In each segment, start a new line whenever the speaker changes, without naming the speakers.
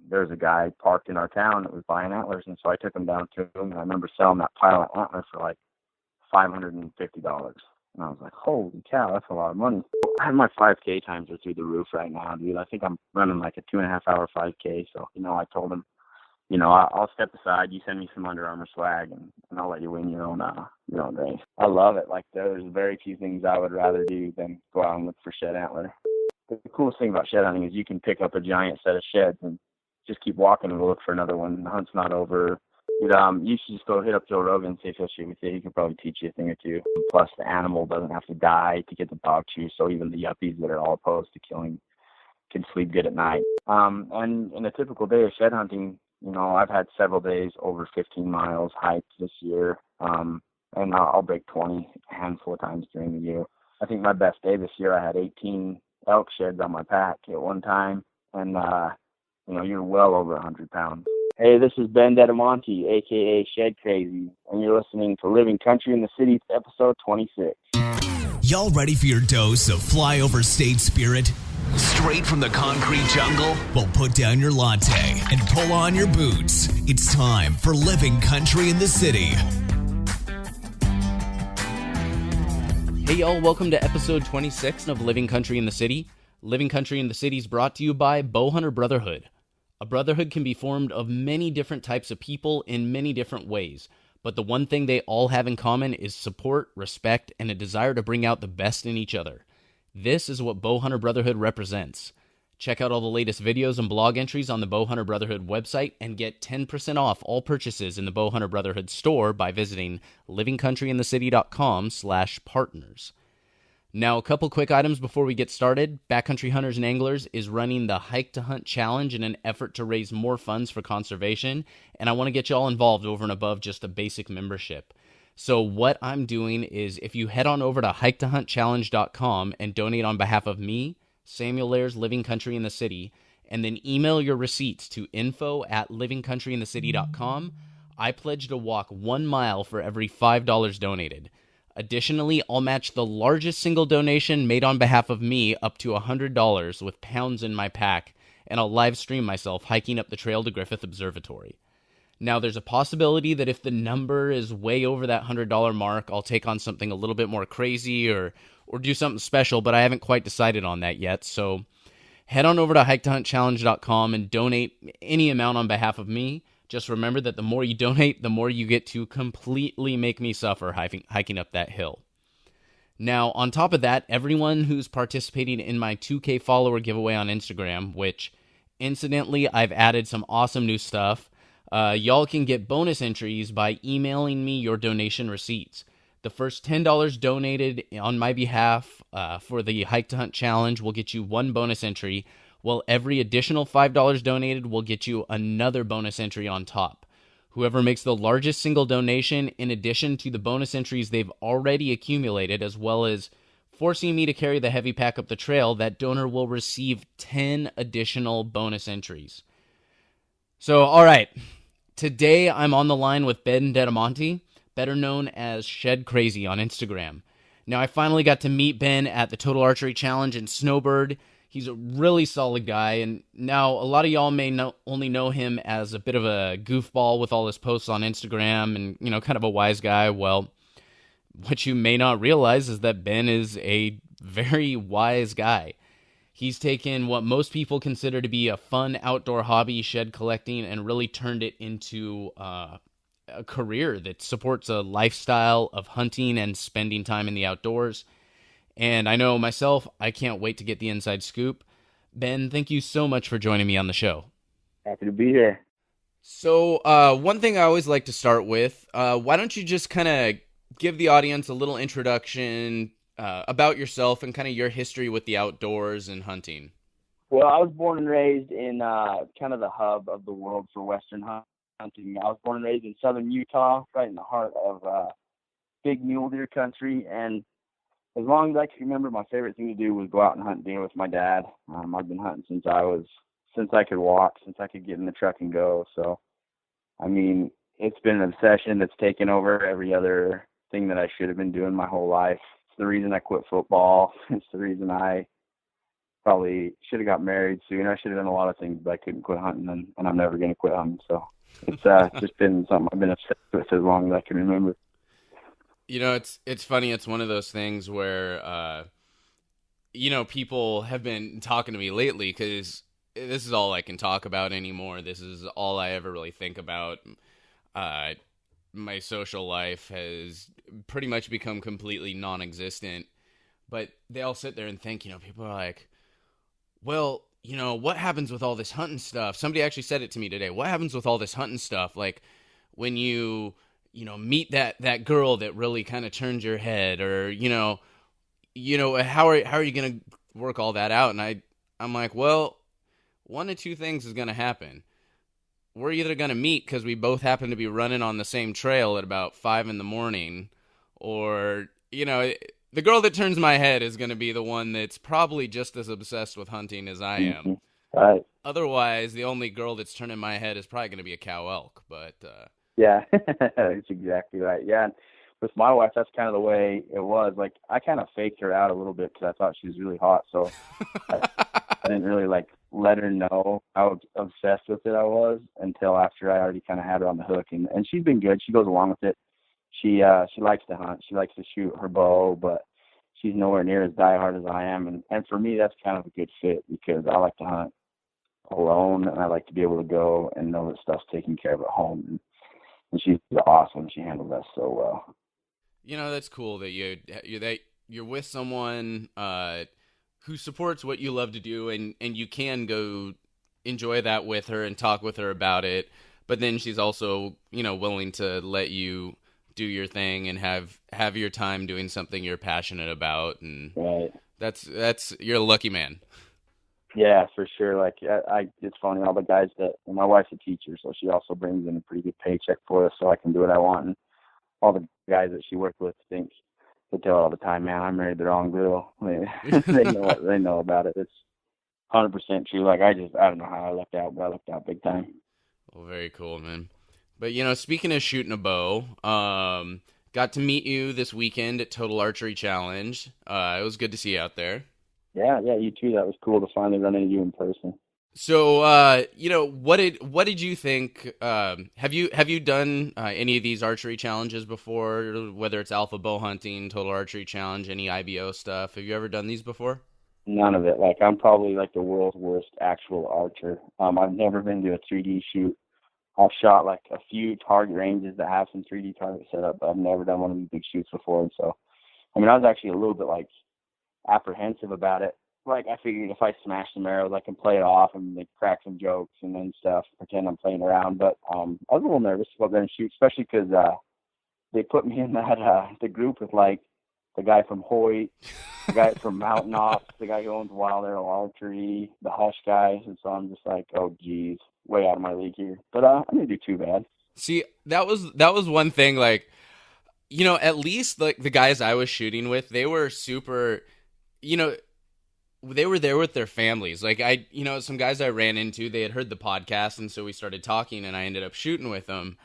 there was a guy parked in our town that was buying antlers, and so I took him down to him, and I remember selling that pile of antlers for like $550. And I was like, holy cow, that's a lot of money. I have my 5K times are through the roof right now, dude. I think I'm running like a 2.5-hour 5K. So, I told him, I'll step aside. You send me some Under Armour swag, and I'll let you win your own race. I love it. Like, there's very few things I would rather do than go out and look for shed antler. The coolest thing about shed hunting is you can pick up a giant set of sheds and just keep walking and look for another one. The hunt's not over. You should just go hit up Joe Rogan and see if he'll shoot with you. He can probably teach you a thing or two. Plus, the animal doesn't have to die to get the dog chew, so even the yuppies that are all opposed to killing can sleep good at night. And in a typical day of shed hunting, I've had several days over 15 miles hiked this year, and I'll break 20 a handful of times during the year. I think my best day this year, I had 18 elk sheds on my pack at one time, and you're well over 100 pounds. Hey, this is Ben Dettamanti, a.k.a. ShedCrazy, and you're listening to Living Country in the City, episode 26.
Y'all ready for your dose of flyover state spirit? Straight from the concrete jungle? Well, put down your latte and pull on your boots. It's time for Living Country in the City.
Hey y'all, welcome to episode 26 of Living Country in the City. Living Country in the City is brought to you by Bowhunter Brotherhood. A brotherhood can be formed of many different types of people in many different ways, but the one thing they all have in common is support, respect, and a desire to bring out the best in each other. This is what Bowhunter Brotherhood represents. Check out all the latest videos and blog entries on the Bowhunter Brotherhood website and get 10% off all purchases in the Bowhunter Brotherhood store by visiting livingcountryinthecity.com/partners. Now, a couple quick items before we get started. Backcountry Hunters and Anglers is running the Hike to Hunt Challenge in an effort to raise more funds for conservation, and I want to get you all involved over and above just a basic membership. So what I'm doing is, if you head on over to hiketohuntchallenge.com and donate on behalf of me, Samuel Lair's Living Country in the City, and then email your receipts to info@livingcountryinthecity.com, I pledge to walk 1 mile for every $5 donated. Additionally, I'll match the largest single donation made on behalf of me up to $100 with pounds in my pack, and I'll live stream myself hiking up the trail to Griffith Observatory. Now, there's a possibility that if the number is way over that $100 mark, I'll take on something a little bit more crazy or do something special, but I haven't quite decided on that yet. So head on over to hiketohuntchallenge.com and donate any amount on behalf of me. Just remember that the more you donate, the more you get to completely make me suffer hiking up that hill. Now, on top of that, everyone who's participating in my 2K follower giveaway on Instagram, which, incidentally, I've added some awesome new stuff, y'all can get bonus entries by emailing me your donation receipts. The first $10 donated on my behalf for the Hike to Hunt Challenge will get you one bonus entry, while every additional $5 donated will get you another bonus entry on top. Whoever makes the largest single donation, in addition to the bonus entries they've already accumulated, as well as forcing me to carry the heavy pack up the trail, that donor will receive 10 additional bonus entries. So, all right. Today, I'm on the line with Ben Dettamanti, better known as ShedCrazy on Instagram. Now, I finally got to meet Ben at the Total Archery Challenge in Snowbird. He's a really solid guy, and now a lot of y'all may only know him as a bit of a goofball with all his posts on Instagram and, kind of a wise guy. Well, what you may not realize is that Ben is a very wise guy. He's taken what most people consider to be a fun outdoor hobby, shed collecting, and really turned it into a career that supports a lifestyle of hunting and spending time in the outdoors. And I know myself, I can't wait to get the inside scoop. Ben, thank you so much for joining me on the show.
Happy to be here.
So, one thing I always like to start with, why don't you just kind of give the audience a little introduction about yourself and kind of your history with the outdoors and hunting?
Well, I was born and raised in kind of the hub of the world for Western hunting. I was born and raised in southern Utah, right in the heart of big mule deer country, and as long as I can remember, my favorite thing to do was go out and hunt deer with my dad. I've been hunting since I could walk, since I could get in the truck and go. So, I mean, it's been an obsession that's taken over every other thing that I should have been doing my whole life. It's the reason I quit football. It's the reason I probably should have got married soon. I should have done a lot of things, but I couldn't quit hunting, and I'm never going to quit hunting. So it's just been something I've been obsessed with as long as I can remember.
You know, it's funny. It's one of those things where, you know, people have been talking to me lately because this is all I can talk about anymore. This is all I ever really think about. My social life has pretty much become completely non-existent. But they all sit there and think, you know, people are like, well, you know, what happens with all this hunting stuff? Somebody actually said it to me today. What happens with all this hunting stuff? Like when you know, meet that girl that really kind of turns your head, or, you know, how are you going to work all that out? And I'm like, well, one of two things is going to happen. We're either going to meet because we both happen to be running on the same trail at about 5 a.m, or, you know, the girl that turns my head is going to be the one that's probably just as obsessed with hunting as I am.
Mm-hmm. Right.
Otherwise, the only girl that's turning my head is probably going to be a cow elk. But
yeah, that's exactly right. Yeah, and with my wife, that's kind of the way it was. Like, I kind of faked her out a little bit because I thought she was really hot, so I didn't really like let her know how obsessed with it I was until after I already kind of had her on the hook. And she's been good. She goes along with it. She likes to hunt. She likes to shoot her bow, but she's nowhere near as diehard as I am. And for me, that's kind of a good fit because I like to hunt alone, and I like to be able to go and know that stuff's taken care of at home. And she's awesome. She handles that so well.
You know, that's cool that you're with someone who supports what you love to do, and you can go enjoy that with her and talk with her about it. But then she's also, you know, willing to let you do your thing and have your time doing something you're passionate about. And
right.
That's you're a lucky man.
Yeah, for sure. Like, it's funny, all the guys and my wife's a teacher, so she also brings in a pretty good paycheck for us, so I can do what I want. And all the guys that she worked with they tell her all the time, man, I married the wrong girl. They know about it. It's 100% true. Like, I don't know how I lucked out, but I lucked out big time.
Well, very cool, man. But, you know, speaking of shooting a bow, got to meet you this weekend at Total Archery Challenge. It was good to see you out there.
Yeah, you too. That was cool to finally run into you in person.
So, you know, what did you think? Have you done any of these archery challenges before? Whether it's alpha bow hunting, Total Archery Challenge, any IBO stuff? Have you ever done these before?
None of it. Like, I'm probably like the world's worst actual archer. I've never been to a 3D shoot. I've shot like a few target ranges that have some 3D targets set up, but I've never done one of these big shoots before. And so, I mean, I was actually a little bit like apprehensive about it. Like, I figured if I smash some arrows, I can play it off and like crack some jokes and then stuff, pretend I'm playing around. But I was a little nervous about going to shoot, especially because they put me in that the group with like the guy from Hoyt, the guy from Mountain Ops, the guy who owns Wild Arrow Archery, the Hush guys, and so I'm just like, oh geez, way out of my league here. But I didn't do too bad.
See, that was one thing. Like, you know, at least like the guys I was shooting with, they were super, you know, they were there with their families. Like, you know, some guys I ran into, they had heard the podcast, and so we started talking, and I ended up shooting with them.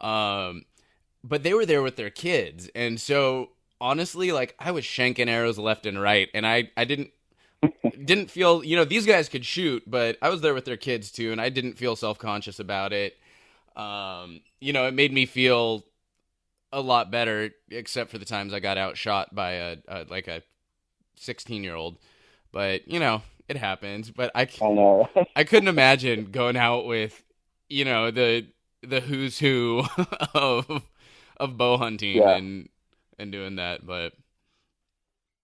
But they were there with their kids, and so honestly, like, I was shanking arrows left and right, and I didn't feel, you know, these guys could shoot, but I was there with their kids too, and I didn't feel self-conscious about it. You know, it made me feel a lot better, except for the times I got outshot by a 16-year-old. But, you know, it happens. But I couldn't imagine going out with, you know, the who's who of bow hunting and doing that. But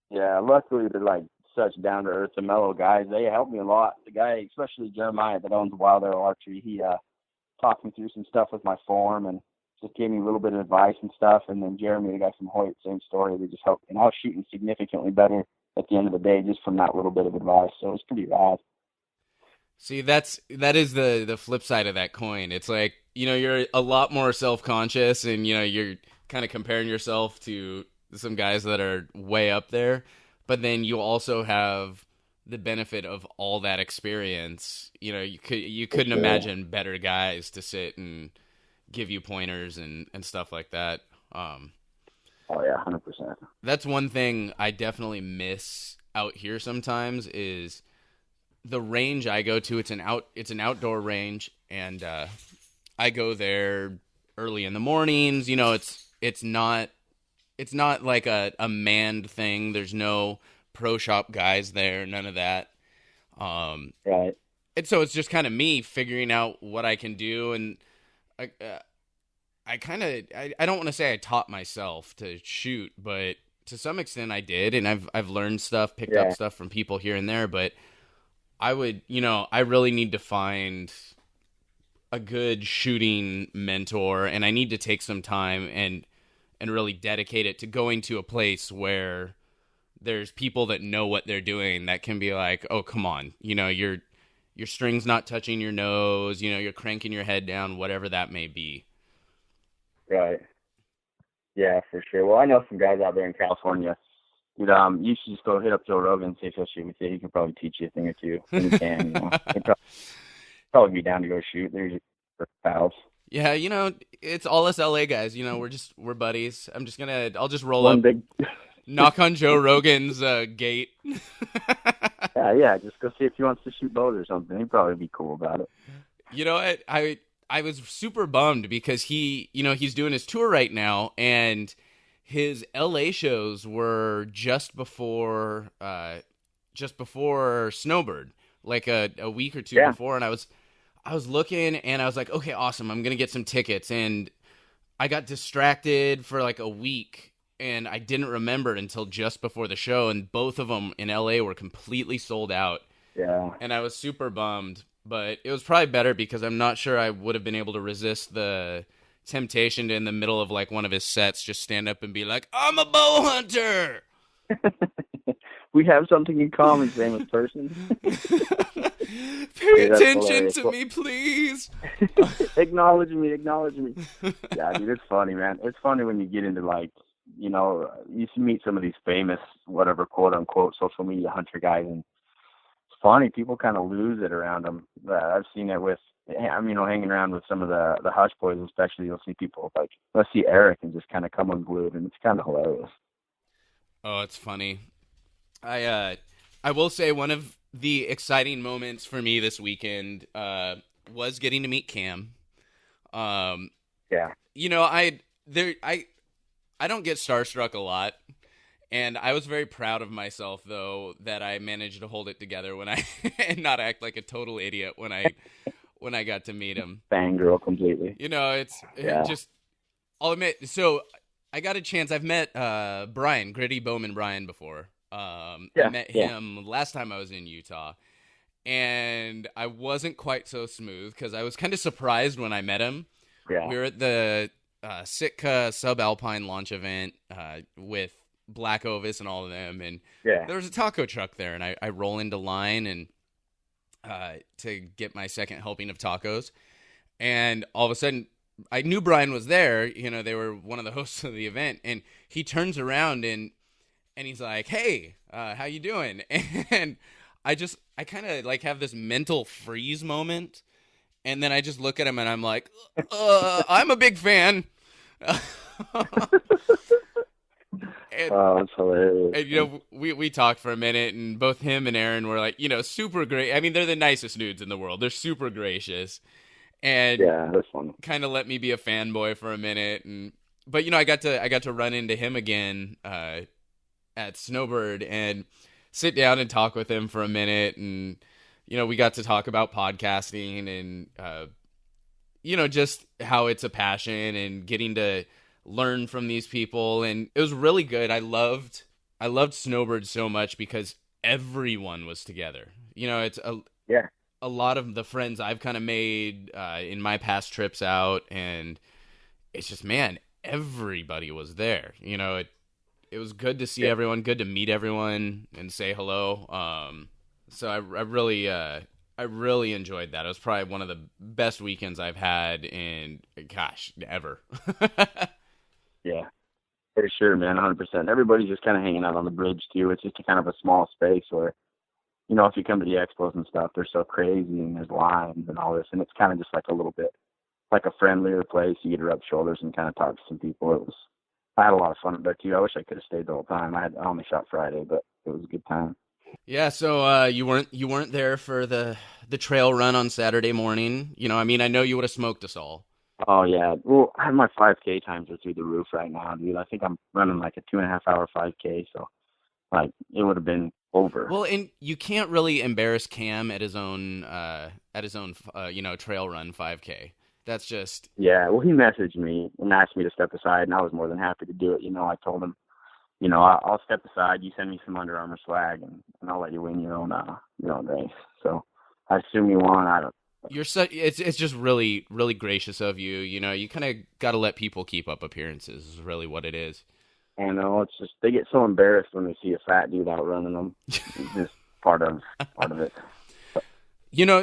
yeah, luckily they're like such down to earth and mellow guys. They helped me a lot. The guy, especially Jeremiah, that owns Wild Arrow Archery, he talked me through some stuff with my form and just gave me a little bit of advice and stuff. And then Jeremy, the guy from Hoyt, same story. They just helped. And I was shooting significantly better at the end of the day just from that little bit of advice. So it was pretty rad.
See, that is the flip side of that coin. It's like, you know, you're a lot more self-conscious, and, you know, you're kind of comparing yourself to some guys that are way up there. But then you also have the benefit of all that experience. You know, you couldn't imagine better guys to sit and give you pointers and stuff like that.
Oh yeah, 100%.
That's one thing I definitely miss out here sometimes is the range I go to, it's an outdoor range, and I go there early in the mornings. You know, it's not like a manned thing. There's no pro shop guys there, none of that.
Right.
And so it's just kind of me figuring out what I can do, and I don't want to say I taught myself to shoot, but to some extent I did, and I've learned stuff, picked up stuff from people here and there, but I really need to find a good shooting mentor, and I need to take some time and really dedicate it to going to a place where there's people that know what they're doing, that can be like, oh, come on, you know, your string's not touching your nose, you know, you're cranking your head down, whatever that may be.
Right. Yeah, for sure. Well, I know some guys out there in California. Dude, you should just go hit up Joe Rogan and see if he'll shoot with you. He can probably teach you a thing or two. When he can, you know. He'll probably be down to go shoot. They're just pals.
Yeah, you know, it's all us LA guys. You know, we're buddies. I'll just roll up, knock on Joe Rogan's gate.
Yeah, just go see if he wants to shoot bows or something. He'd probably be cool about it.
You know, I was super bummed because he's doing his tour right now, and his LA shows were just before Snowbird, like a week or two before, and I was looking, and I was like, okay, awesome, I'm gonna get some tickets, and I got distracted for like a week, and I didn't remember it until just before the show, and both of them in LA were completely sold out.
Yeah.
And I was super bummed, but it was probably better because I'm not sure I would have been able to resist the temptation to, in the middle of like one of his sets, just stand up and be like, I'm a bow hunter.
We have something in common, famous person.
Pay attention to me, please.
Acknowledge me. Yeah, dude, it's funny, man. It's funny when you get into, like, you know, you meet some of these famous, whatever, quote unquote, social media hunter guys, and it's funny, people kind of lose it around them. I've seen it with, hanging around with some of the Hush boys, especially. You'll see people like, let's see Eric, and just kind of come unglued, and it's kind of hilarious.
Oh, it's funny. I will say one of the exciting moments for me this weekend was getting to meet Cam.
Yeah.
You know, I don't get starstruck a lot, and I was very proud of myself, though, that I managed to hold it together and not act like a total idiot when I got to meet him.
Fangirl completely.
You know, I'll admit, so I got a chance. I've met Brian, Gritty Bowman Brian, before. I met him last time I was in Utah, and I wasn't quite so smooth because I was kind of surprised when I met him.
Yeah.
We were at the Sitka Subalpine launch event with Black Ovis and all of them, and there was a taco truck there, and I roll into line and to get my second helping of tacos, and all of a sudden I knew Brian was there. You know, they were one of the hosts of the event, and he turns around and he's like, hey, how you doing? And I kind of like have this mental freeze moment. And then I just look at him and I'm like, I'm a big fan.
Oh, that's hilarious.
And, you know, we talked for a minute, and both him and Aaron were like, you know, super great. I mean, they're the nicest dudes in the world. They're super gracious. And
that's fun.
Kind of let me be a fanboy for a minute. But, you know, I got to run into him again at Snowbird and sit down and talk with him for a minute, and you know, we got to talk about podcasting and you know, just how it's a passion and getting to learn from these people, and it was really good. I loved Snowbird so much because everyone was together. You know, it's a lot of the friends I've kind of made in my past trips out, and it's just, man, everybody was there. You know, it was good to see everyone, good to meet everyone and say hello. So I really enjoyed that. It was probably one of the best weekends I've had in, gosh, ever.
Yeah, for sure, man, 100%. Everybody's just kind of hanging out on the bridge, too. It's just a kind of a small space where, you know, if you come to the expos and stuff, they're so crazy and there's lines and all this, and it's kind of just like a little bit like a friendlier place. You get to rub shoulders and kind of talk to some people. I had a lot of fun there, too. I wish I could have stayed the whole time. I only shot Friday, but it was a good time.
Yeah, so you weren't there for the trail run on Saturday morning. I mean, I know you would have smoked us all.
Oh yeah. Well, I have my 5K times are through the roof right now, dude. I think I'm running like a 2.5 hour 5K, so like it would have been over.
Well, and you can't really embarrass Cam at his own trail run 5K. That's just
Yeah. Well, he messaged me and asked me to step aside, and I was more than happy to do it. I told him, I'll step aside. You send me some Under Armour swag, and I'll let you win your own race. So I assume you won. I don't.
it's just really really gracious of you. You kind of got to let people keep up appearances is really what it is.
I know it's just they get so embarrassed when they see a fat dude outrunning them. It's just part of it.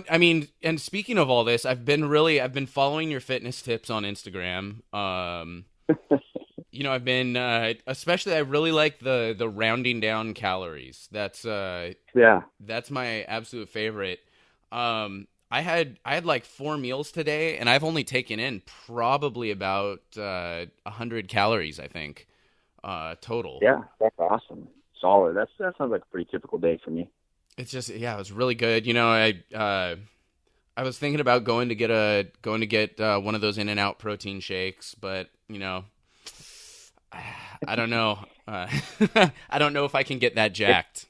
I mean, and speaking of all this, I've been following your fitness tips on Instagram. I've been especially I really like the rounding down calories.
Yeah.
That's my absolute favorite. I had like 4 meals today, and I've only taken in probably about 100 calories, I think, total.
Yeah, that's awesome. Solid. That sounds like a pretty typical day for me.
It's just yeah, it was really good. I was thinking about going to get one of those In-N-Out protein shakes, but I don't know. I don't know if I can get that jacked.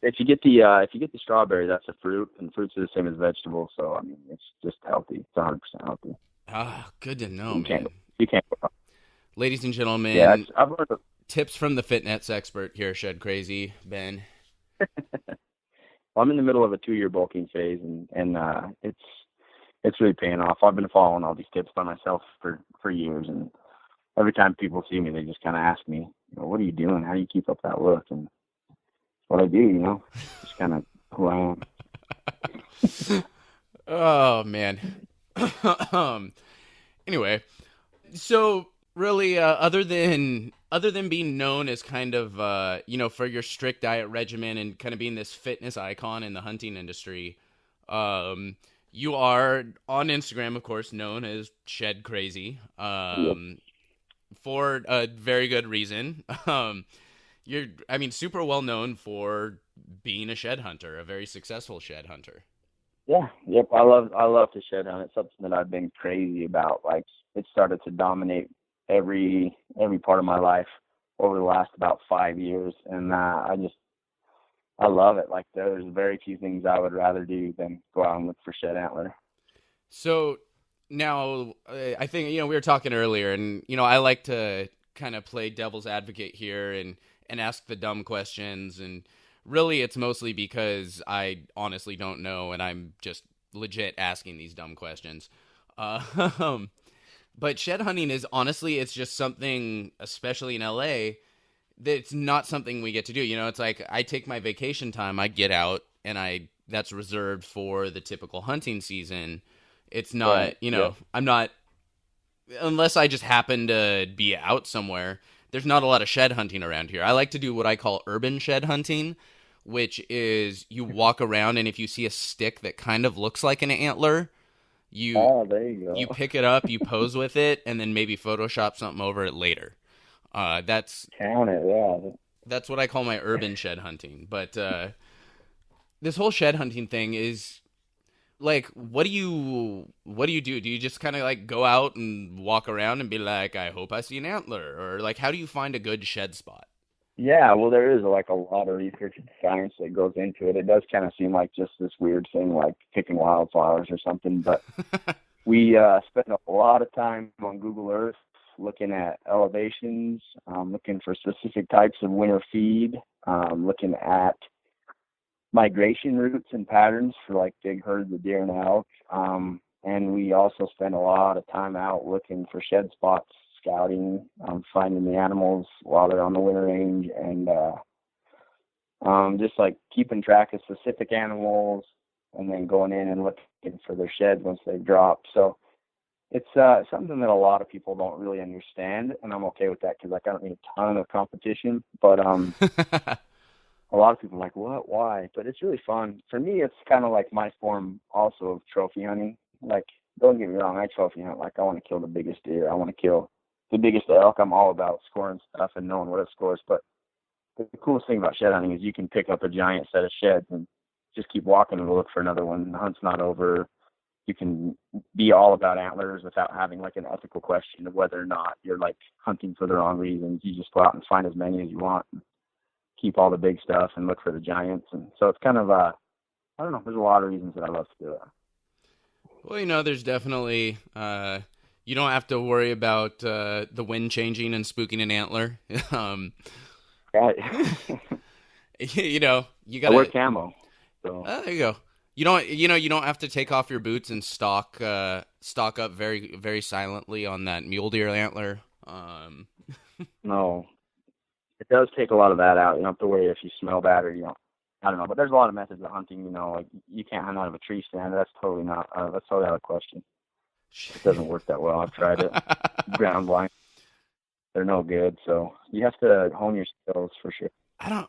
If you get the strawberry, that's a fruit, and fruits are the same as vegetables. So I mean, it's just healthy. It's 100% healthy.
Ah, good to know,
You can't
man.
you can't go wrong.
Ladies and gentlemen,
Yeah, I've learned.
tips from the fitness expert here, ShedCrazy, Ben.
I'm in the middle of a 2-year bulking phase, and it's really paying off. I've been following all these tips by myself for years, and every time people see me, they just kind of ask me, what are you doing? How do you keep up that look? And what I do, just kind of who I am.
Oh man. Anyway, so really, other than being known as kind of for your strict diet regimen and kind of being this fitness icon in the hunting industry, you are on Instagram, of course, known as ShedCrazy,
Yep.
for a very good reason. I mean, super well known for being a shed hunter, a very successful shed hunter.
Yeah. Yep. I love to shed hunt. It's something that I've been crazy about. Like it started to dominate every part of my life over the last about 5 years, and I love it. Like there's very few things I would rather do than go out and look for shed antler.
So now, I think we were talking earlier, and I like to kind of play devil's advocate here and ask the dumb questions, and really it's mostly because I honestly don't know, and I'm just legit asking these dumb questions. Uh, but shed hunting is honestly, it's just something, especially in LA, that's not something we get to do. It's like I take my vacation time, I get out, and that's reserved for the typical hunting season. It's not,
Right. Yep.
I'm not, unless I just happen to be out somewhere, there's not a lot of shed hunting around here. I like to do what I call urban shed hunting, which is you walk around, and if you see a stick that kind of looks like an antler, you
Oh, there you
you
go.
pick it up, you pose with it, and then maybe Photoshop something over it later. That's
Count it. Yeah.
that's what I call my urban shed hunting. But this whole shed hunting thing is like, what do you do? Do you just kind of like go out and walk around and be like, I hope I see an antler, or like how do you find a good shed spot?
Yeah, well, there is like a lot of research and science that goes into it. It does kind of seem like just this weird thing, like picking wildflowers or something. But we spend a lot of time on Google Earth looking at elevations, looking for specific types of winter feed, looking at migration routes and patterns for like big herds of deer and elk. And we also spend a lot of time out looking for shed spots, scouting, finding the animals while they're on the winter range, and just like keeping track of specific animals, and then going in and looking for their sheds once they've dropped. So it's something that a lot of people don't really understand, and I'm okay with that because like I don't need a ton of competition, but a lot of people are like, what, why? But it's really fun. For me, it's kind of like my form also of trophy hunting. Like, don't get me wrong, I trophy hunt. Like, I want to kill the biggest deer. I want to kill the biggest elk. I'm all about scoring stuff and knowing what it scores. But the coolest thing about shed hunting is you can pick up a giant set of sheds and just keep walking and look for another one. The hunt's not over. You can be all about antlers without having like an ethical question of whether or not you're like hunting for the wrong reasons. You just go out and find as many as you want, and keep all the big stuff and look for the giants. And so it's kind of I don't know. There's a lot of reasons that I love to do it.
Well, there's definitely you don't have to worry about the wind changing and spooking an antler.
Right.
You got
to wear camo. So.
There you go. You don't have to take off your boots and stalk up very, very silently on that mule deer antler.
No, it does take a lot of that out. You don't have to worry if you smell bad or I don't know. But there's a lot of methods of hunting. Like you can't hunt out of a tree stand. That's totally not. That's totally out of question. It doesn't work that well. I've tried it. Ground blind. They're no good. So you have to hone your skills for sure.
I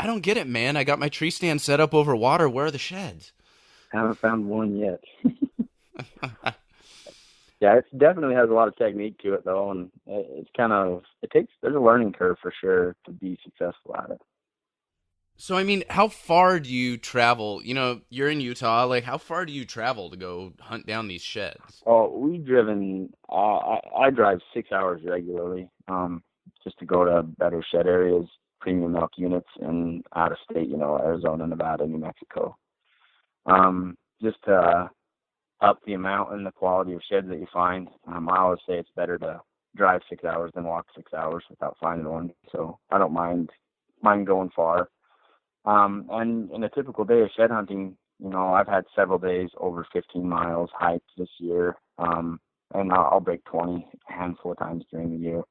don't get it, man. I got my tree stand set up over water. Where are the sheds?
Haven't found one yet. Yeah, it definitely has a lot of technique to it, though, and it's there's a learning curve for sure to be successful at it.
So, I mean, how far do you travel? You're in Utah. Like, how far do you travel to go hunt down these sheds?
Oh, we've driven. I drive 6 hours regularly, just to go to better shed areas, premium elk units, and out of state. Arizona, Nevada, New Mexico. Just to up the amount and the quality of sheds that you find. I always say it's better to drive 6 hours than walk 6 hours without finding one. So I don't mind going far. And in a typical day of shed hunting, I've had several days over 15 miles hiked this year. And I'll break 20 a handful of times during the year.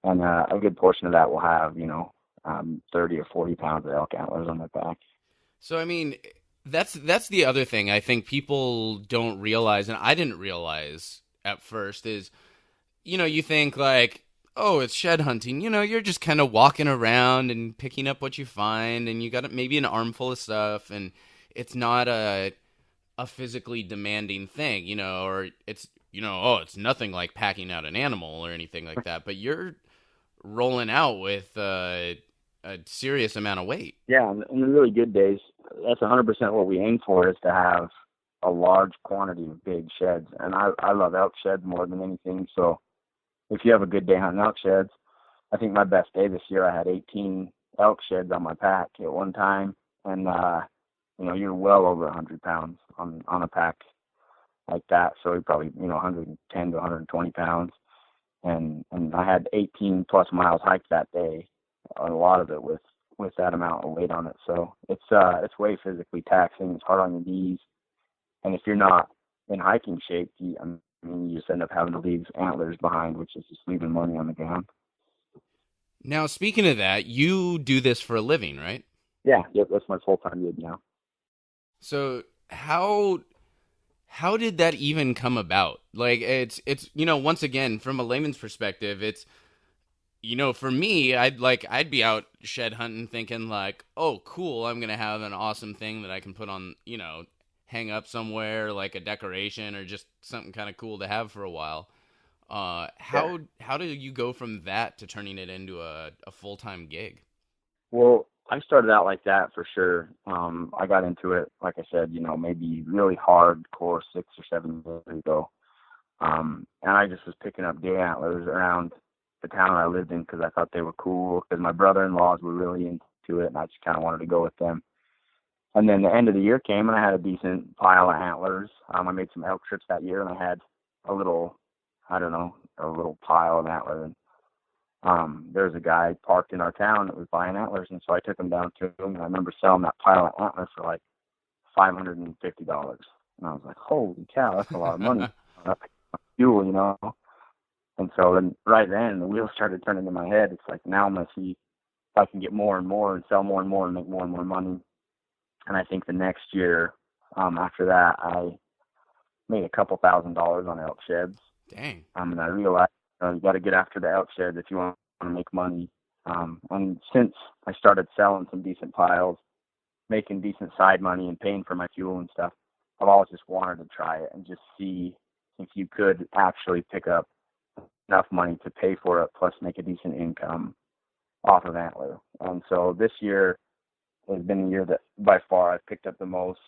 And a good portion of that will have, 30 or 40 pounds of elk antlers on my back.
So, I mean, that's the other thing I think people don't realize, and I didn't realize at first, is, you think like, oh, it's shed hunting. You're just kind of walking around and picking up what you find, and you got maybe an armful of stuff, and it's not a physically demanding thing, or it's, it's nothing like packing out an animal or anything like that, but you're rolling out with a serious amount of weight.
Yeah, in the really good days, that's 100% what we aim for, is to have a large quantity of big sheds. And I love elk sheds more than anything. So if you have a good day hunting elk sheds, I think my best day this year, I had 18 elk sheds on my pack at one time. And, you're well over 100 pounds on a pack like that. So you're probably, 110 to 120 pounds. And I had 18 plus miles hiked that day. A lot of it with that amount of weight on it. So it's way physically taxing. It's hard on your knees. And if you're not in hiking shape, you just end up having to leave antlers behind, which is just leaving money on the ground.
Now, speaking of that, you do this for a living, right?
Yeah, yep, that's my full-time gig now.
So how did that even come about? Like, it's once again, from a layman's perspective, it's, for me, I'd be out shed hunting thinking like, oh, cool, I'm going to have an awesome thing that I can put on, hang up somewhere, like a decoration or just something kind of cool to have for a while. How do you go from that to turning it into a full-time gig?
Well, I started out like that for sure. I got into it, like I said, maybe really hardcore 6 or 7 years ago. And I just was picking up deer antlers around the town I lived in because I thought they were cool, because my brother-in-laws were really into it, and I just kind of wanted to go with them. And then the end of the year came, and I had a decent pile of antlers. I made some elk trips that year, and I had a little pile of antlers. There was a guy parked in our town that was buying antlers, and so I took him down to him, and I remember selling that pile of antlers for like $550. And I was like, holy cow, that's a lot of money. Fuel, And so then right then the wheels started turning in my head. It's like, now I'm going to see if I can get more and more and sell more and more and make more and more money. And I think the next year after that, I made a couple $1,000s on elk sheds.
Dang.
And I realized you got to get after the elk sheds if you want to make money. And since I started selling some decent piles, making decent side money and paying for my fuel and stuff, I've always just wanted to try it and just see if you could actually pick up enough money to pay for it plus make a decent income off of Antler. And so this year has been the year that by far I've picked up the most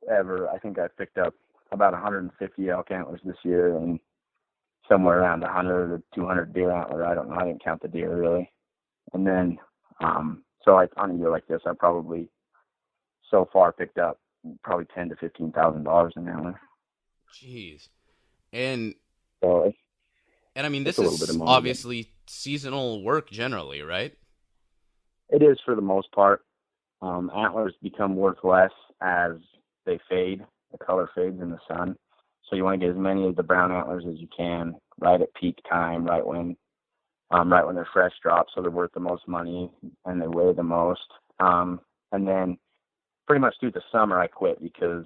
ever. I think I've picked up about 150 elk antlers this year and somewhere around 100 or 200 deer antler. I don't know. I didn't count the deer really. And then, so on a year like this, I probably so far picked up probably $10,000 to $15,000 in antler.
Jeez. And
so
I mean, this is obviously seasonal work generally, right?
It is for the most part. Antlers become worth less as they fade. The color fades in the sun. So you want to get as many of the brown antlers as you can right at peak time, right when they're fresh dropped, so they're worth the most money and they weigh the most. And then pretty much through the summer I quit because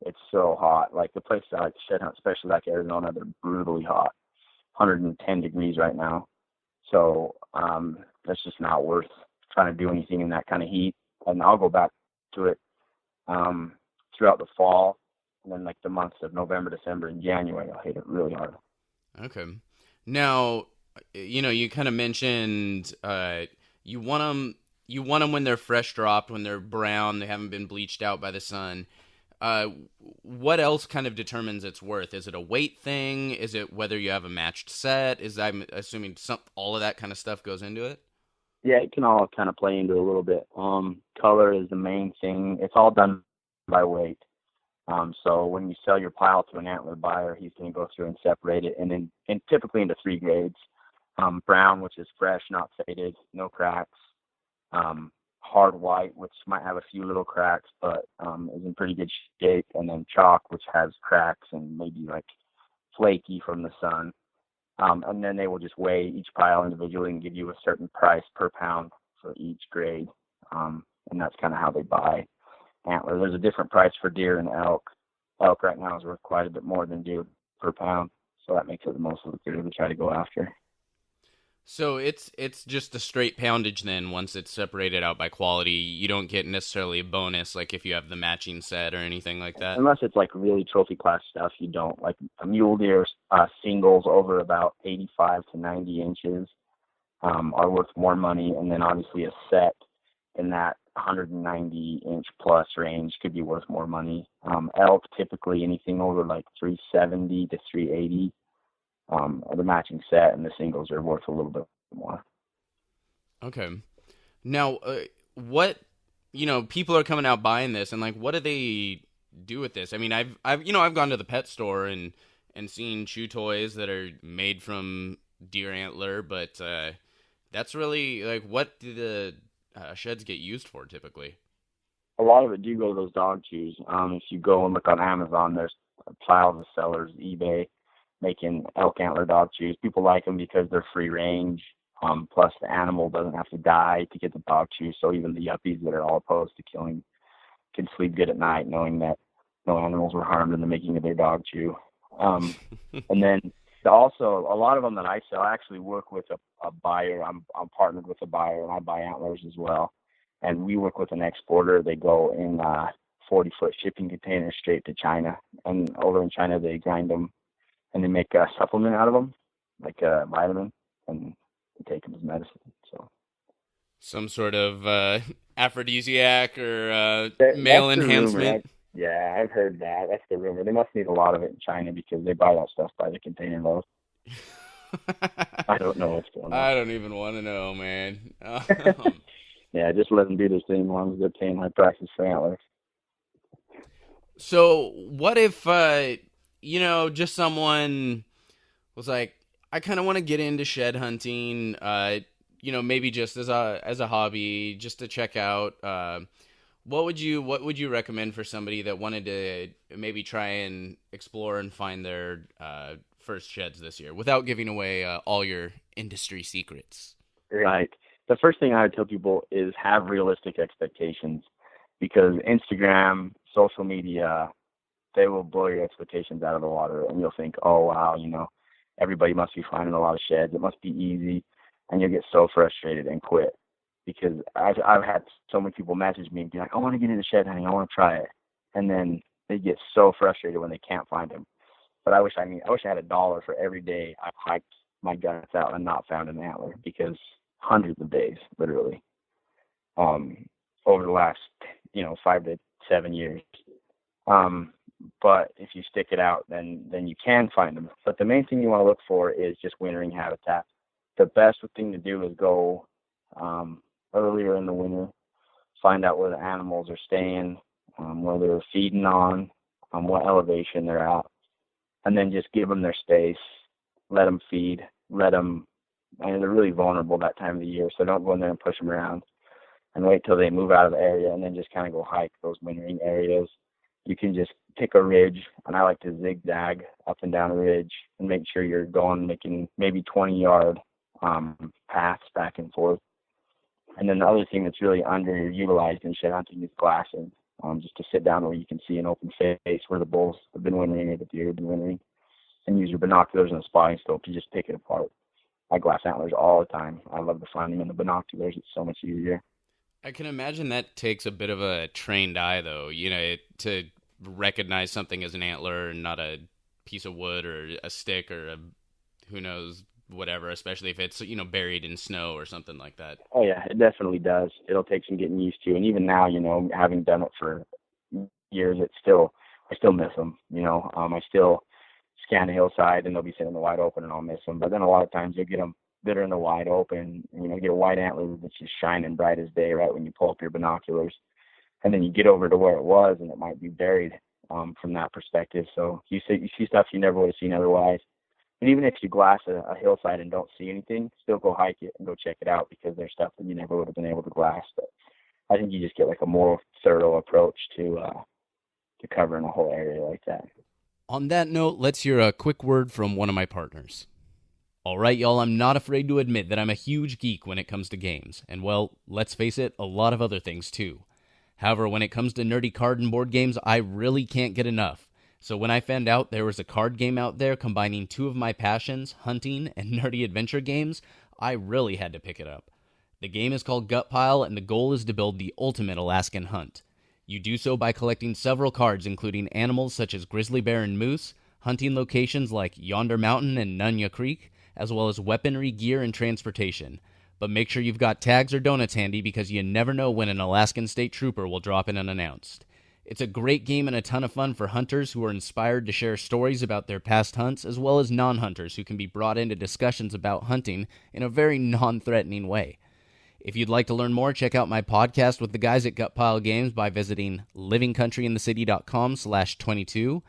it's so hot. Like the places I like to shed hunt, especially like Arizona, they're brutally hot, 110 degrees right now. So that's just not worth trying to do anything in that kind of heat. And I'll go back to it throughout the fall, and then like the months of November, December, and January, I'll hit it really hard.
Okay. Now, you kind of mentioned you want them when they're fresh dropped, when they're brown, they haven't been bleached out by the sun. What else kind of determines its worth? Is it a weight thing? Is it whether you have a matched set? I'm assuming all of that kind of stuff goes into it?
Yeah, it can all kind of play into it a little bit. Color is the main thing. It's all done by weight. So when you sell your pile to an antler buyer, he's going to go through and separate it, and typically into 3 grades. Brown, which is fresh, not faded, no cracks. Hard white, which might have a few little cracks, but is in pretty good shape. And then chalk, which has cracks and maybe like flaky from the sun. And then they will just weigh each pile individually and give you a certain price per pound for each grade. And that's kind of how they buy antler. There's a different price for deer and elk. Elk right now is worth quite a bit more than deer per pound, so that makes it the most lucrative to try to go after.
So it's just a straight poundage then. Once it's separated out by quality, you don't get necessarily a bonus like if you have the matching set or anything like that.
Unless it's like really trophy class stuff, you don't. Like a mule deer singles over about 85 to 90 inches are worth more money, and then obviously a set in that 190 inch plus range could be worth more money. Elk, typically anything over like 370 to 380, the matching set, and the singles are worth a little bit more.
Okay. Now, what, people are coming out buying this, and like, what do they do with this? I mean, I've gone to the pet store and seen chew toys that are made from deer antler, but that's really like, what do the sheds get used for typically?
A lot of it do go to those dog chews. If you go and look on Amazon, there's piles of sellers, eBay, making elk antler dog chews. People like them because they're free range. Plus the animal doesn't have to die to get the dog chew. So even the yuppies that are all opposed to killing can sleep good at night knowing that no animals were harmed in the making of their dog chew. And then also a lot of them that I sell, I actually work with a buyer. I'm partnered with a buyer, and I buy antlers as well. And we work with an exporter. They go in 40-foot shipping containers straight to China. And over in China, they grind them and they make a supplement out of them, like a vitamin, and they take them as medicine. So
some sort of aphrodisiac or male enhancement.
Yeah, I've heard that. That's the rumor. They must need a lot of it in China because they buy that stuff by the container load. I don't know what's going on.
I don't even want to know, man.
Yeah, just let them do their thing as long as they're paying high prices for antlers.
So what if, just someone was like, I kind of want to get into shed hunting, maybe just as a hobby, just to check out. What would you recommend for somebody that wanted to maybe try and explore and find their first sheds this year without giving away all your industry secrets?
Right. The first thing I would tell people is have realistic expectations, because Instagram, social media, they will blow your expectations out of the water, and you'll think, oh, wow, everybody must be finding a lot of sheds. It must be easy, and you'll get so frustrated and quit. Because I've had so many people message me and be like, I want to get into shed hunting, I want to try it. And then they get so frustrated when they can't find them. But I wish I had $1 for every day I've hiked my guts out and not found an antler, because hundreds of days, literally, over the last, 5 to 7 years. But if you stick it out, then you can find them. But the main thing you want to look for is just wintering habitat. The best thing to do is go earlier in the winter, find out where the animals are staying, where they're feeding on what elevation they're at, and then just give them their space, let them feed, and they're really vulnerable that time of the year, so don't go in there and push them around, and wait till they move out of the area, and then just kind of go hike those wintering areas. You can just pick a ridge, and I like to zigzag up and down a ridge and make sure you're making maybe 20-yard paths back and forth. And then the other thing that's really underutilized in shed hunting is glassing, just to sit down where you can see an open face where the bulls have been wintering or the deer have been wintering, and use your binoculars and a spotting scope to just pick it apart. I glass antlers all the time. I love to find them in the binoculars. It's so much easier.
I can imagine that takes a bit of a trained eye, though, to recognize something as an antler and not a piece of wood or a stick or who knows, whatever, especially if it's, buried in snow or something like that.
Oh, yeah, it definitely does. It'll take some getting used to. And even now, having done it for years, I still miss them. I still scan the hillside and they'll be sitting in the wide open and I'll miss them. But then a lot of times you'll get them that are in the wide open, get a white antler that's just shining bright as day right when you pull up your binoculars. And then you get over to where it was and it might be buried from that perspective. So you see stuff you never would have seen otherwise. And even if you glass a hillside and don't see anything, still go hike it and go check it out because there's stuff that you never would have been able to glass. But I think you just get like a more thorough approach to covering a whole area like that.
On that note, let's hear a quick word from one of my partners. All right, y'all, I'm not afraid to admit that I'm a huge geek when it comes to games, and well, let's face it, a lot of other things too. However, when it comes to nerdy card and board games, I really can't get enough. So when I found out there was a card game out there combining two of my passions, hunting and nerdy adventure games, I really had to pick it up. The game is called Gutpile, and the goal is to build the ultimate Alaskan hunt. You do so by collecting several cards including animals such as grizzly bear and moose, hunting locations like Yonder Mountain and Nunya Creek, as well as weaponry, gear, and transportation. But make sure you've got tags or donuts handy because you never know when an Alaskan state trooper will drop in unannounced. It's a great game and a ton of fun for hunters who are inspired to share stories about their past hunts, as well as non-hunters who can be brought into discussions about hunting in a very non-threatening way. If you'd like to learn more, check out my podcast with the guys at Gutpile Games by visiting livingcountryinthecity.com/22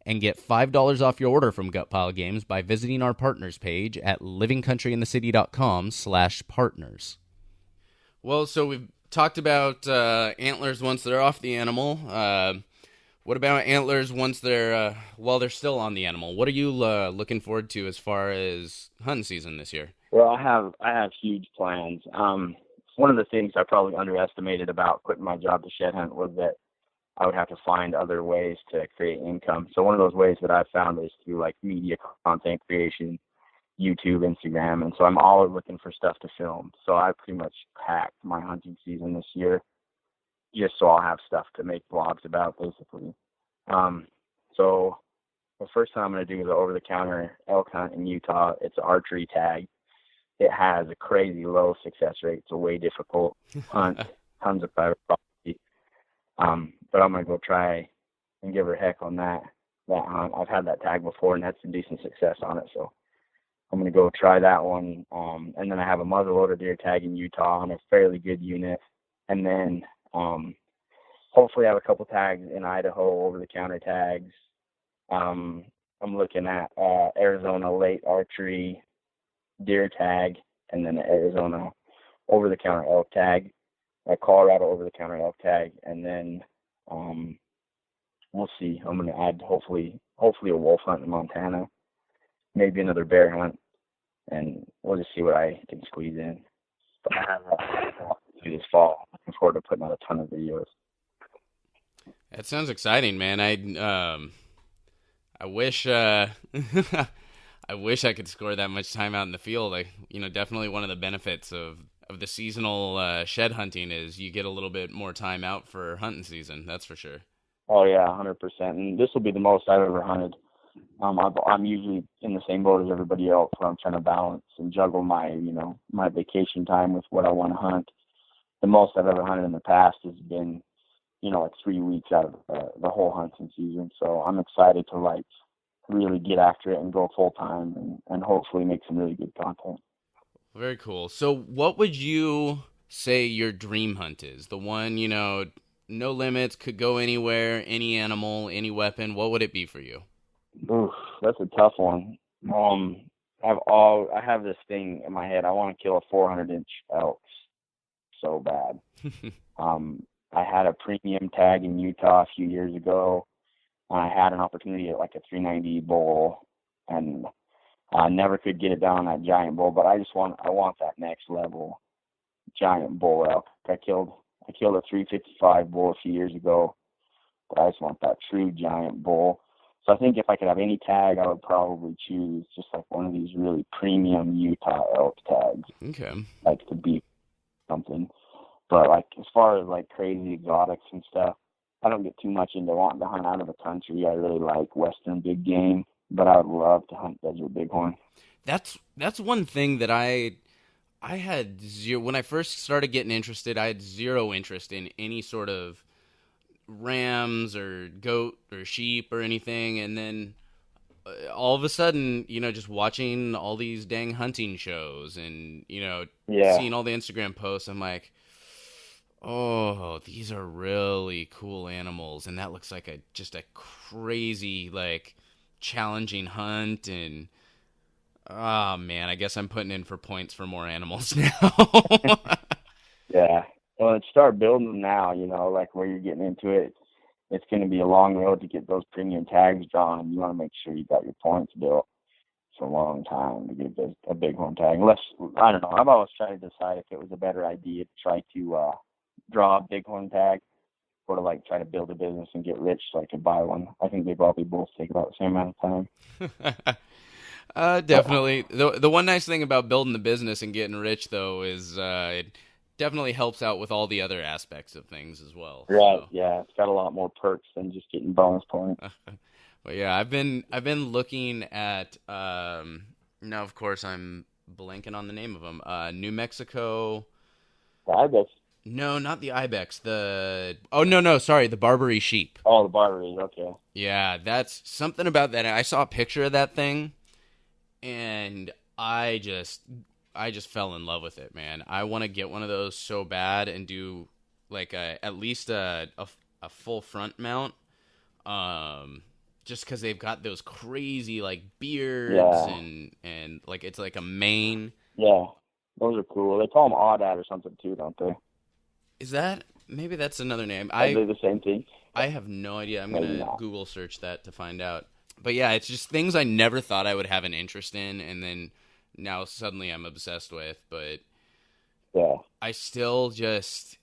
and get $5 off your order from Gutpile Games by visiting our partners page at livingcountryinthecity.com/partners. Well, so we've talked about antlers once they're off the animal. What about antlers once they're while they're still on the animal? What are you looking forward to as far as hunting season this year?
Well, I have huge plans. One of the things I probably underestimated about quitting my job to shed hunt was that I would have to find other ways to create income. So one of those ways that I've found is through like media content creation, YouTube, Instagram, and so I'm always looking for stuff to film. So I pretty much packed my hunting season this year just so I'll have stuff to make vlogs about, basically. So the first time I'm going to do is an over-the-counter elk hunt in Utah. It's an archery tag. It has a crazy low success rate. It's a way difficult hunt, tons of private property. But I'm going to go try and give her a heck on that hunt. I've had that tag before and had some decent success on it, so I'm going to go try that one. And then I have a muzzleloader deer tag in Utah on a fairly good unit. And then hopefully I have a couple tags in Idaho, over-the-counter tags. I'm looking at Arizona late archery deer tag, and then the Arizona over-the-counter elk tag, a Colorado over-the-counter elk tag, and then we'll see. I'm going to add hopefully a wolf hunt in Montana, maybe another bear hunt, and we'll just see what I can squeeze in. But I have this fall. Looking forward to putting out a ton of videos.
That sounds exciting, man. I wish I wish I could score that much time out in the field. Definitely one of the benefits of the seasonal shed hunting is you get a little bit more time out for hunting season. That's for sure.
Oh yeah, 100%. And this will be the most I've ever hunted I'm usually in the same boat as everybody else, where I'm trying to balance and juggle my, my vacation time with what I want to hunt. The most I've ever hunted in the past has been, like 3 weeks out of the whole hunting season. So I'm excited to like really get after it and go full time and hopefully make some really good content.
Very cool. So what would you say your dream hunt is? The one, no limits, could go anywhere, any animal, any weapon. What would it be for you?
Oof, that's a tough one. I have this thing in my head. I want to kill a 400-inch elk so bad. I had a premium tag in Utah a few years ago. I had an opportunity at like a 390 bull, and I never could get it down on that giant bull. But I want that next level giant bull elk. I killed a 355 bull a few years ago, but I just want that true giant bull. So I think if I could have any tag, I would probably choose just like one of these really premium Utah elk tags.
Okay.
Like to be something. But like as far as like crazy exotics and stuff, I don't get too much into wanting to hunt out of the country. I really like Western big game, but I would love to hunt desert bighorn.
That's one thing that I had zero when I first started getting interested. I had zero interest in any sort of rams or goat or sheep or anything, and then all of a sudden, just watching all these dang hunting shows and seeing all the Instagram posts, I'm like, oh, these are really cool animals, and that looks like just a crazy, like, challenging hunt. And oh man, I guess I'm putting in for points for more animals now.
Yeah. Well, let's start building them now, like where you're getting into it. It's going to be a long road to get those premium tags drawn, and you want to make sure you got your points built for a long time to get a bighorn tag. Unless, I don't know, I've always tried to decide if it was a better idea to try to draw a bighorn tag or to like try to build a business and get rich so I could buy one. I think they probably both take about the same amount of time.
Definitely. The one nice thing about building the business and getting rich, though, is it definitely helps out with all the other aspects of things as well.
Right.
So.
Yeah, it's got a lot more perks than just getting bonus points.
Well, yeah, I've been looking at now. Of course, I'm blanking on the name of them. New Mexico.
The Ibex.
No, not the Ibex. Sorry, the Barbary sheep.
Oh, the Barbary. Okay.
Yeah, that's something about that. I saw a picture of that thing, and I just fell in love with it, man. I want to get one of those so bad and do like at least a full front mount. Just because they've got those crazy like beards and like it's like a mane.
Yeah, those are cool. They call them Aoudad or something too, don't they?
Is that maybe that's another name?
Are they the same thing?
I have no idea. I'm gonna Google search that to find out. But yeah, it's just things I never thought I would have an interest in, and then now suddenly I'm obsessed with. But
yeah,
I still just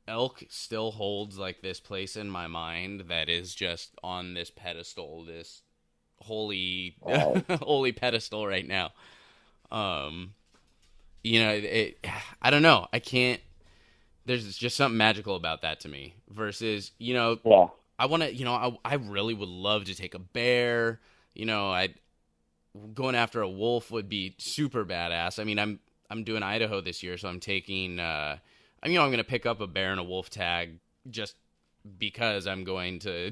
elk still holds like this place in my mind that is just on this pedestal, this holy holy pedestal right now. I don't know. I can't. There's just something magical about that to me. Versus, I want to, I really would love to take a bear. Going after a wolf would be super badass. I mean, I'm doing Idaho this year, so I'm taking. I'm going to pick up a bear and a wolf tag just because I'm going to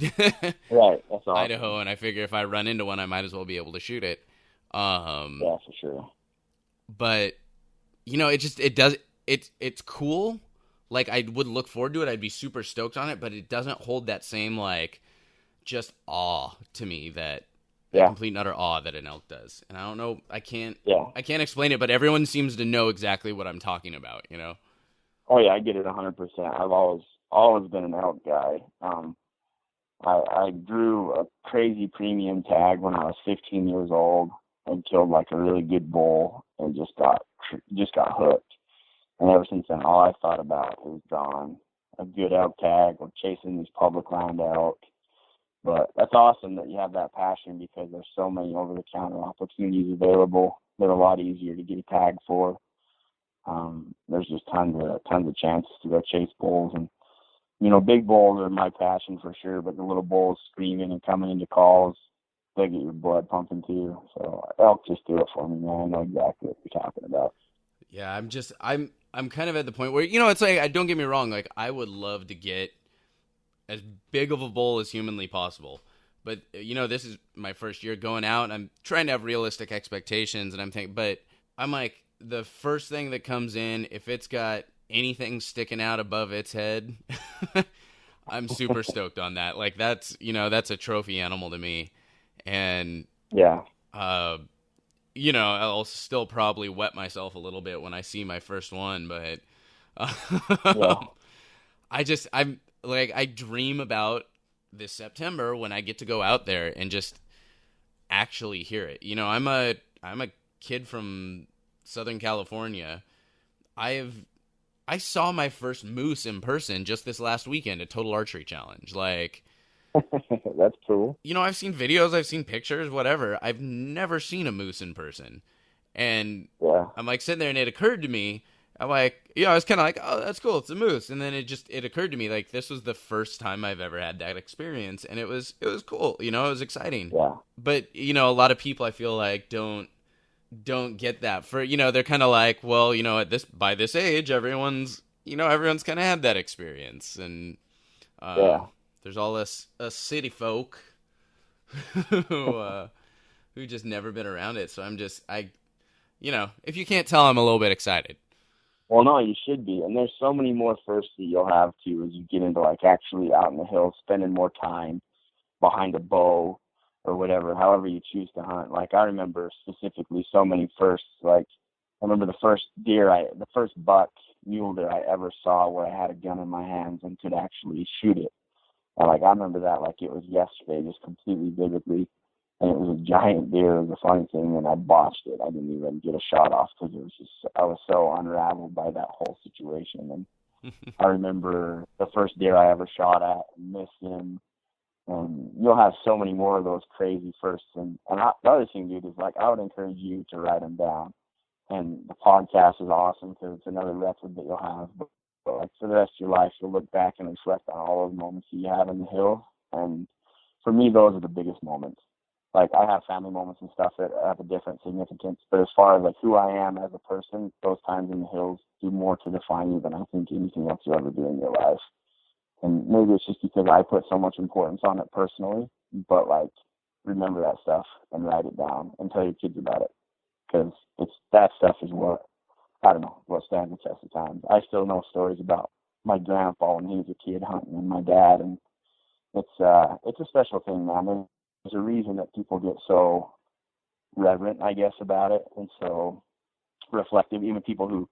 right. That's awesome.
Idaho, and I figure if I run into one, I might as well be able to shoot it.
Yeah, for sure.
But it's cool. Like, I would look forward to it. I'd be super stoked on it, but it doesn't hold that same, like, just awe to me that complete and utter awe that an elk does. And I don't know, I can't explain it, but everyone seems to know exactly what I'm talking about,
Oh yeah, I get it 100%. I've always been an elk guy. I drew a crazy premium tag when I was 15 years old and killed like a really good bull and just got hooked. And ever since then, all I thought about is drawing a good elk tag or chasing these public land elk. But that's awesome that you have that passion because there's so many over-the-counter opportunities available. They're a lot easier to get a tag for. There's just tons of chances to go chase bulls. And, big bulls are my passion for sure, but the little bulls screaming and coming into calls, they get your blood pumping too. So elk just do it for me, man. I know exactly what you're talking about.
Yeah, I'm kind of at the point where, it's like, I don't get me wrong, like, I would love to get as big of a bowl as humanly possible. But, this is my first year going out, and I'm trying to have realistic expectations, and but I'm like, the first thing that comes in, if it's got anything sticking out above its head, I'm super stoked on that. Like, that's a trophy animal to me. And,
yeah,
I'll still probably wet myself a little bit when I see my first one, but
yeah.
I dream about this September when I get to go out there and just actually hear it. I'm a kid from Southern California. I saw my first moose in person just this last weekend at Total Archery Challenge. Like,
that's cool.
I've seen videos, I've seen pictures, whatever. I've never seen a moose in person. And
yeah.
I'm like sitting there, and it occurred to me, I'm like, I was kind of like, oh, that's cool, it's a moose. And then it occurred to me, like, this was the first time I've ever had that experience, and it was cool, it was exciting.
Yeah.
But, a lot of people, I feel like, don't get that. For, they're kind of like, well, by this age, everyone's kind of had that experience. And there's all us city folk who just never been around it. So if you can't tell, I'm a little bit excited.
Well, no, you should be. And there's so many more firsts that you'll have, too, as you get into, like, actually out in the hills, spending more time behind a bow or whatever, however you choose to hunt. Like, I remember specifically so many firsts. Like, I remember the first buck mule deer I ever saw where I had a gun in my hands and could actually shoot it. And, like, I remember that like it was yesterday, just completely vividly. And it was a giant deer. It was a funny thing, and I botched it. I didn't even get a shot off because I was so unraveled by that whole situation. And I remember the first deer I ever shot at and missed him. And you'll have so many more of those crazy firsts. The other thing, dude, is, like, I would encourage you to write them down. And the podcast is awesome because it's another record that you'll have. But like, for the rest of your life, you'll look back and reflect on all those moments you have in the hills. And for me, those are the biggest moments. Like, I have family moments and stuff that have a different significance. But as far as, like, who I am as a person, those times in the hills do more to define you than I think anything else you'll ever do in your life. And maybe it's just because I put so much importance on it personally. But, like, remember that stuff and write it down and tell your kids about it. Because that stuff is what stands the test of time. I still know stories about my grandpa when he was a kid hunting and my dad. And it's a special thing, man. There's a reason that people get so reverent, I guess, about it, and so reflective. Even people who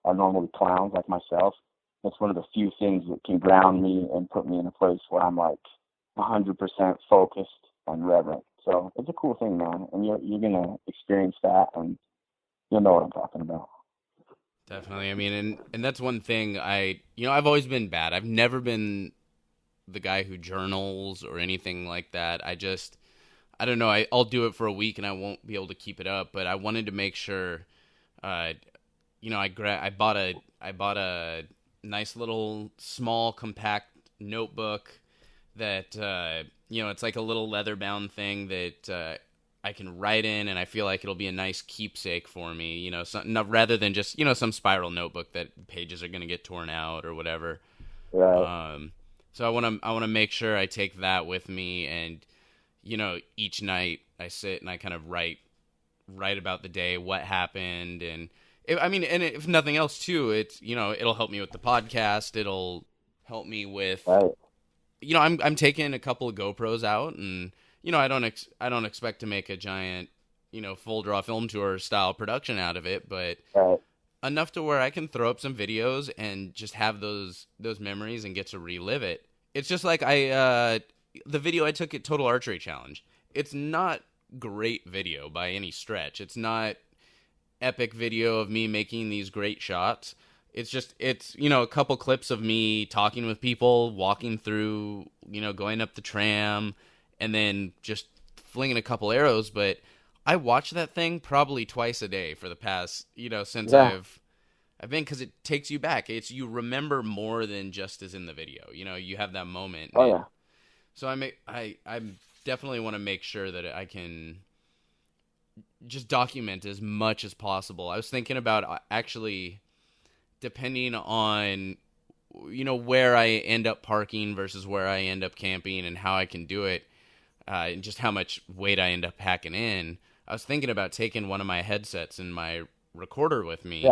are normally clowns like myself, it's one of the few things that can ground me and put me in a place where I'm like 100% focused and reverent. So it's a cool thing, man, and you're gonna experience that, and you'll know what I'm talking about.
Definitely. I mean, and that's one thing I've always been bad. I've never been the guy who journals or anything like that. I don't know. I'll do it for a week and I won't be able to keep it up. But I wanted to make sure, I bought a nice little small compact notebook that it's like a little leather bound thing that I can write in, and I feel like it'll be a nice keepsake for me. Rather than just some spiral notebook that pages are going to get torn out or whatever.
Right.
So I want to make sure I take that with me, and each night I sit and I kind of write about the day, what happened, and if nothing else too, it's it'll help me with the podcast. It'll help me with
right.
I'm taking a couple of GoPros out, and I don't expect to make a giant full draw film tour style production out of it, but
Right.
enough to where I can throw up some videos and just have those memories and get to relive it. It's just like the video I took at Total Archery Challenge. It's not great video by any stretch. It's not epic video of me making these great shots. It's a couple clips of me talking with people, walking through, going up the tram, and then just flinging a couple arrows. But I watch that thing probably twice a day for the past, since I've been, because it takes you back. You remember more than just as in the video. You have that moment.
Oh yeah.
So I'm definitely want to make sure that I can just document as much as possible. I was thinking about actually, depending on, where I end up parking versus where I end up camping and how I can do it, and just how much weight I end up packing in. I was thinking about taking one of my headsets and my recorder with me,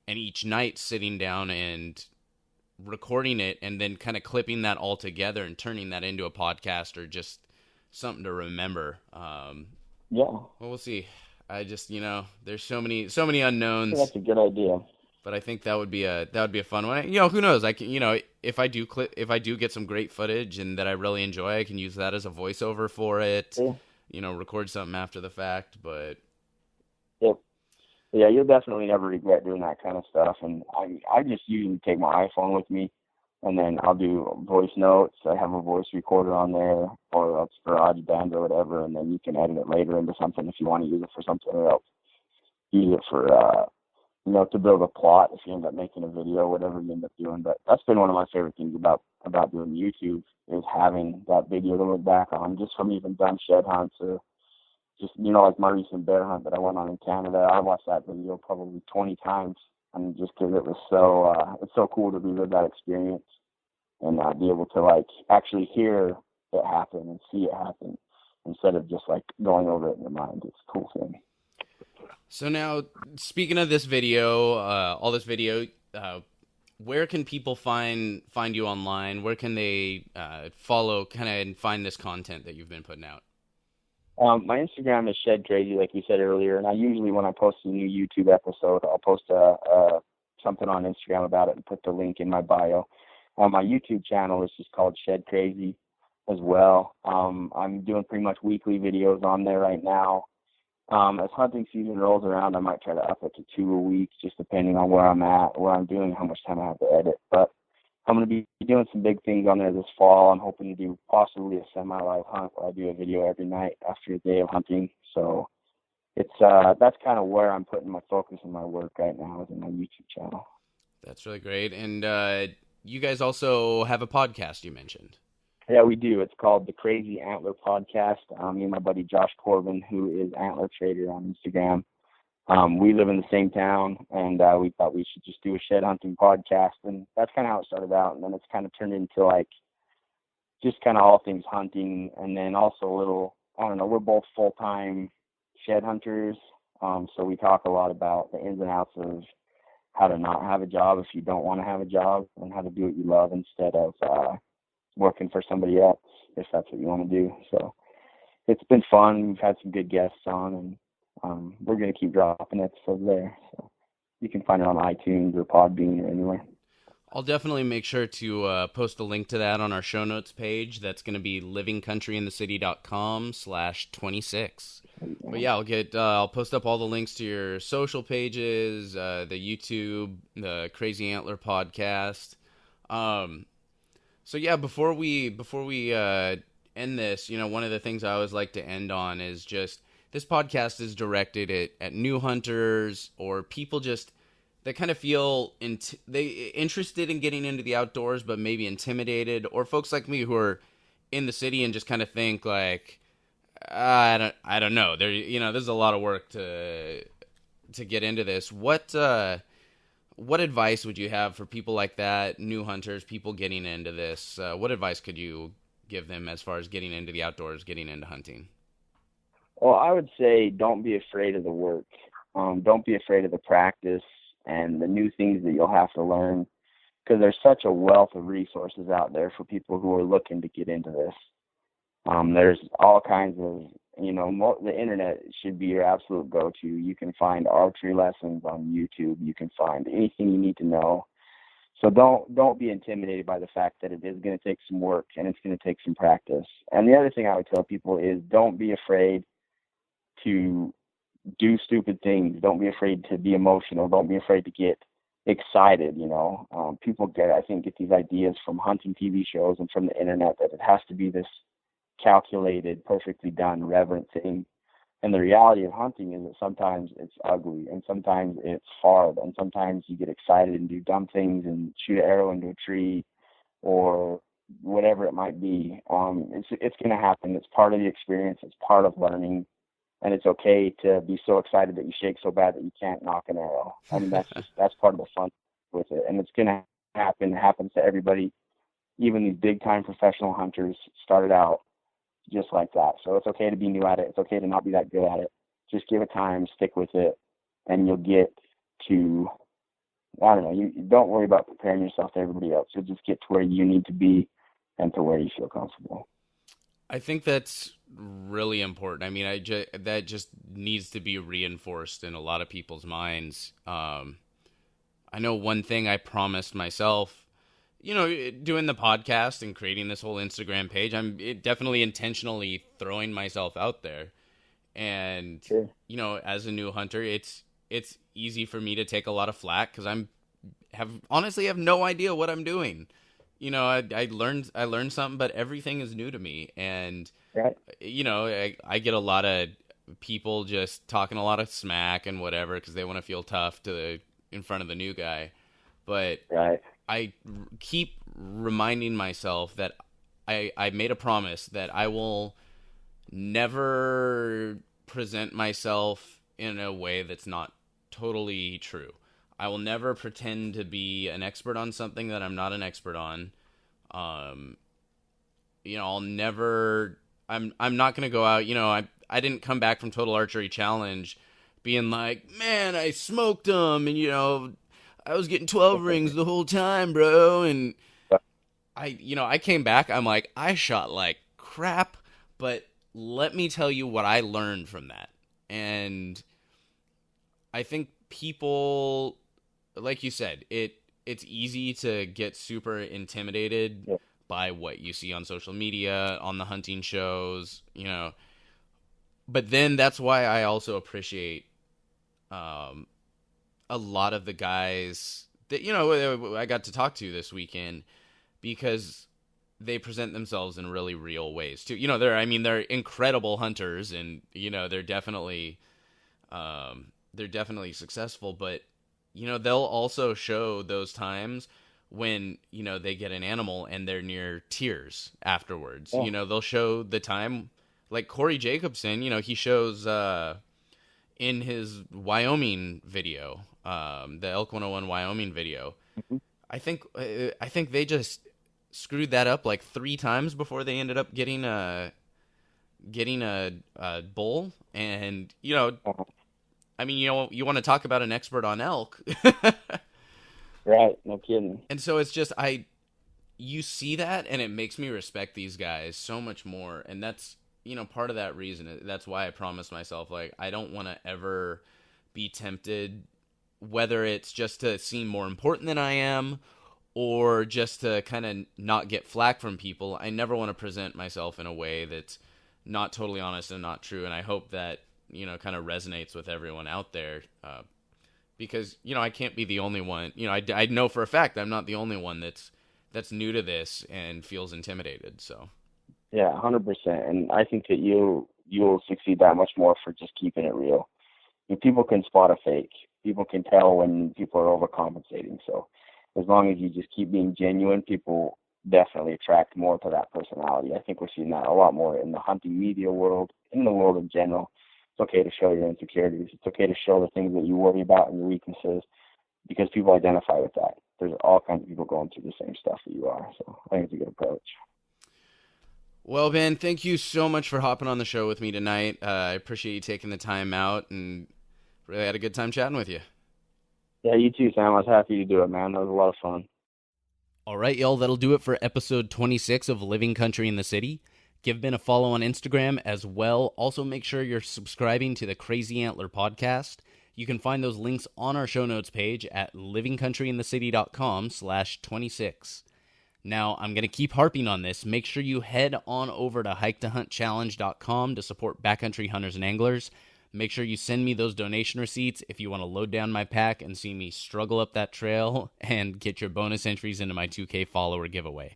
and each night sitting down and recording it and then kind of clipping that all together and turning that into a podcast or just something to remember. Well, we'll see. I just, there's so many unknowns.
That's a good idea.
But I think that would be a fun one. Who knows? I can, if I do get some great footage and that I really enjoy, I can use that as a voiceover for it. Yeah. Record something after the fact. But
yeah, you'll definitely never regret doing that kind of stuff. And I just usually take my iPhone with me, and then I'll do voice notes. I have a voice recorder on there, or else GarageBand or whatever, and then you can edit it later into something if you want to use it for something else. Use it for to build a plot if you end up making a video, whatever you end up doing. But that's been one of my favorite things about doing YouTube, is having that video to look back on, just from even done shed hunts, or just, like my recent bear hunt that I went on in Canada. I watched that video probably 20 times, and just because it was it's so cool to relive that experience and be able to actually hear it happen and see it happen instead of just going over it in your mind. It's a cool thing.
So now, speaking of this video, all this video, where can people find you online? Where can they follow and find this content that you've been putting out?
My Instagram is ShedCrazy, like you said earlier, and I usually, when I post a new YouTube episode, I'll post something on Instagram about it and put the link in my bio. My YouTube channel is just called ShedCrazy as well. I'm doing pretty much weekly videos on there right now. As hunting season rolls around, I might try to up it to 2 a week, just depending on where I'm at, what I'm doing, how much time I have to edit. But I'm going to be doing some big things on there this fall. I'm hoping to do possibly a semi-live hunt where I do a video every night after a day of hunting. So it's that's kind of where I'm putting my focus and my work right now, is in my YouTube channel.
That's really great. And you guys also have a podcast, you mentioned.
Yeah, we do. It's called the Crazy Antler Podcast. Me and my buddy Josh Corbin, who is Antler Trader on Instagram, we live in the same town, and we thought we should just do a shed hunting podcast, and that's kind of how it started out. And then it's kind of turned into just kind of all things hunting, and then also a little, I don't know, we're both full-time shed hunters, so we talk a lot about the ins and outs of how to not have a job if you don't want to have a job, and how to do what you love instead of working for somebody else, if that's what you want to do. So it's been fun. We've had some good guests on, and we're going to keep dropping episodes there. So you can find it on iTunes or Podbean or anywhere.
I'll definitely make sure to post a link to that on our show notes page. That's going to be livingcountryinthecity.com/26. But yeah, I'll post up all the links to your social pages, the YouTube, the Crazy Antler podcast. So yeah, before we end this, one of the things I always like to end on is just, this podcast is directed at new hunters or people just that kind of feel interested in getting into the outdoors, but maybe intimidated, or folks like me who are in the city and just kind of think I don't know. There's a lot of work to get into this. What advice would you have for people like that, new hunters, people getting into this? What advice could you give them as far as getting into the outdoors, getting into hunting?
Well, I would say don't be afraid of the work. Don't be afraid of the practice and the new things that you'll have to learn, because there's such a wealth of resources out there for people who are looking to get into this. There's all kinds of, the internet should be your absolute go-to. You can find archery lessons on YouTube. You can find anything you need to know. So don't be intimidated by the fact that it is going to take some work and it's going to take some practice. And the other thing I would tell people is, don't be afraid to do stupid things. Don't be afraid to be emotional. Don't be afraid to get excited. People get these ideas from hunting TV shows and from the internet that it has to be this calculated, perfectly done, reverent thing. And the reality of hunting is that sometimes it's ugly, and sometimes it's hard, and sometimes you get excited and do dumb things and shoot an arrow into a tree, or whatever it might be. It's going to happen. It's part of the experience. It's part of learning. And it's okay to be so excited that you shake so bad that you can't knock an arrow. I mean, that's part of the fun with it. And it's going to happen. It happens to everybody. Even these big time professional hunters started out just like that. So it's okay to be new at it. It's okay to not be that good at it. Just give it time, stick with it, and you'll get to, I don't know, you don't worry about comparing yourself to everybody else. You'll just get to where you need to be and to where you feel comfortable.
I think that's really important. I mean, that just needs to be reinforced in a lot of people's minds. I know one thing I promised myself, doing the podcast and creating this whole Instagram page, I'm definitely intentionally throwing myself out there. And,
Sure.
As a new hunter, it's easy for me to take a lot of flack because honestly have no idea what I'm doing. I learned something, but everything is new to me. And,
right.
I get a lot of people just talking a lot of smack and whatever because they want to feel tough in front of the new guy. But
right.
I keep reminding myself that I made a promise that I will never present myself in a way that's not totally true. I will never pretend to be an expert on something that I'm not an expert on. I'll never, I'm not going to go out, I didn't come back from Total Archery Challenge being like, man, I smoked them and, I was getting 12 rings the whole time, bro. And I came back, I'm like, I shot like crap, but let me tell you what I learned from that. And I think people, like you said, it's easy to get super intimidated by what you see on social media, on the hunting shows, But then that's why I also appreciate a lot of the guys that, I got to talk to this weekend because they present themselves in really real ways too. They're incredible hunters and, they're definitely successful, but they'll also show those times when, they get an animal and they're near tears afterwards.
Oh.
They'll show the time, like Corey Jacobson, he shows in his Wyoming video, the Elk 101 Wyoming video.
Mm-hmm.
I think they just screwed that up like 3 times before they ended up getting a bull. And,
Uh-huh.
you want to talk about an expert on elk.
Right, no kidding.
And so it's just, you see that and it makes me respect these guys so much more. And that's, part of that reason. That's why I promised myself, like, I don't want to ever be tempted, whether it's just to seem more important than I am or just to kind of not get flack from people. I never want to present myself in a way that's not totally honest and not true. And I hope that, kind of resonates with everyone out there. Because, I can't be the only one. I know for a fact I'm not the only one that's new to this and feels intimidated. So,
yeah, 100%. And I think that you'll succeed that much more for just keeping it real. People can spot a fake. People can tell when people are overcompensating. So as long as you just keep being genuine, people definitely attract more to that personality. I think we're seeing that a lot more in the hunting media world, in the world in general. It's okay to show your insecurities. It's okay to show the things that you worry about and your weaknesses because people identify with that. There's all kinds of people going through the same stuff that you are. So I think it's a good approach.
Well, Ben, thank you so much for hopping on the show with me tonight. I appreciate you taking the time out and really had a good time chatting with you.
Yeah, you too, Sam. I was happy to do it, man. That was a lot of fun.
All right, y'all, that'll do it for episode 26 of Living Country in the City. Give Ben a follow on Instagram as well. Also, make sure you're subscribing to the Crazy Antler podcast. You can find those links on our show notes page at livingcountryinthecity.com/26. Now, I'm going to keep harping on this. Make sure you head on over to hiketohuntchallenge.com to support backcountry hunters and anglers. Make sure you send me those donation receipts if you want to load down my pack and see me struggle up that trail and get your bonus entries into my 2K follower giveaway.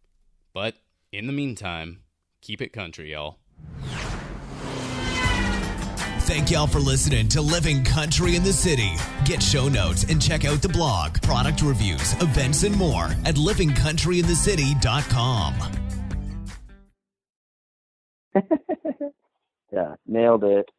But in the meantime, keep it country, y'all.
Thank y'all for listening to Living Country in the City. Get show notes and check out the blog, product reviews, events, and more at livingcountryinthecity.com.
Yeah, nailed it.